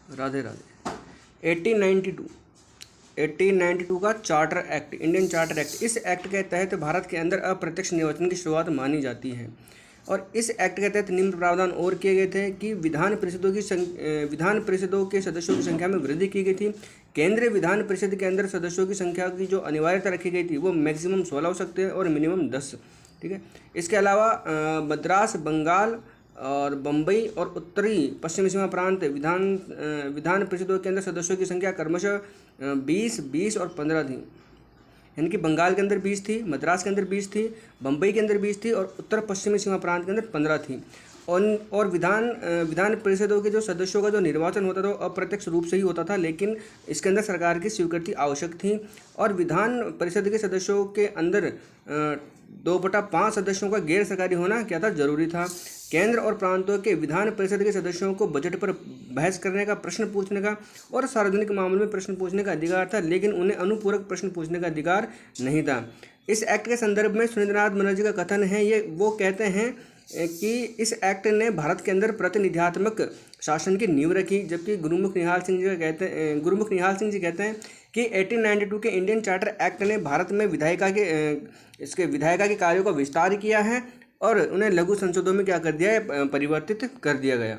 राधे राधे। 1892 का charter act, Indian charter act, इस act के तहत भारत के अंदर अप्रत्यक्ष निर्वाचन की शुरुआत मानी जाती है। और इस एक्ट के तहत निम्न प्रावधान और किए गए थे कि विधान परिषदों के सदस्यों की संख्या में वृद्धि की गई थी। केंद्रीय विधान परिषद के अंदर सदस्यों की संख्या की जो अनिवार्यता रखी गई थी वो मैक्सिमम 16 हो सकते हैं और मिनिमम 10। ठीक है। इसके अलावा मद्रास, बंगाल और बम्बई और उत्तरी पश्चिमी सीमा प्रांत विधान परिषदों के अंदर सदस्यों की संख्या क्रमशः 20, 20 और 15 थी। यानी कि बंगाल के अंदर 20 थी, मद्रास के अंदर 20 थी, बम्बई के अंदर 20 थी और उत्तर पश्चिमी सीमा प्रांत के अंदर 15 थी। और विधान परिषदों के जो सदस्यों का जो निर्वाचन होता था वो अप्रत्यक्ष रूप से ही होता था, लेकिन इसके अंदर सरकार की स्वीकृति आवश्यक थी। और विधान परिषद के सदस्यों के अंदर 2/5 सदस्यों का गैर सरकारी होना क्या था, जरूरी था। केंद्र और प्रांतों के विधान परिषद के सदस्यों को बजट पर बहस करने का, प्रश्न पूछने का और सार्वजनिक मामलों में प्रश्न पूछने का अधिकार था, लेकिन उन्हें अनुपूरक प्रश्न पूछने का अधिकार नहीं था। इस एक्ट के संदर्भ में सुरेंद्रनाथ बनर्जी का कथन है, वो कहते हैं कि इस एक्ट ने भारत के अंदर प्रतिनिधित्वात्मक शासन की नींव रखी। जबकि गुरुमुख निहाल सिंह जी कहते हैं कि 1892 के इंडियन चार्टर एक्ट ने भारत में विधायिका के कार्यों का विस्तार किया है और उन्हें लघु संसदों में क्या कर दिया है, परिवर्तित कर दिया गया।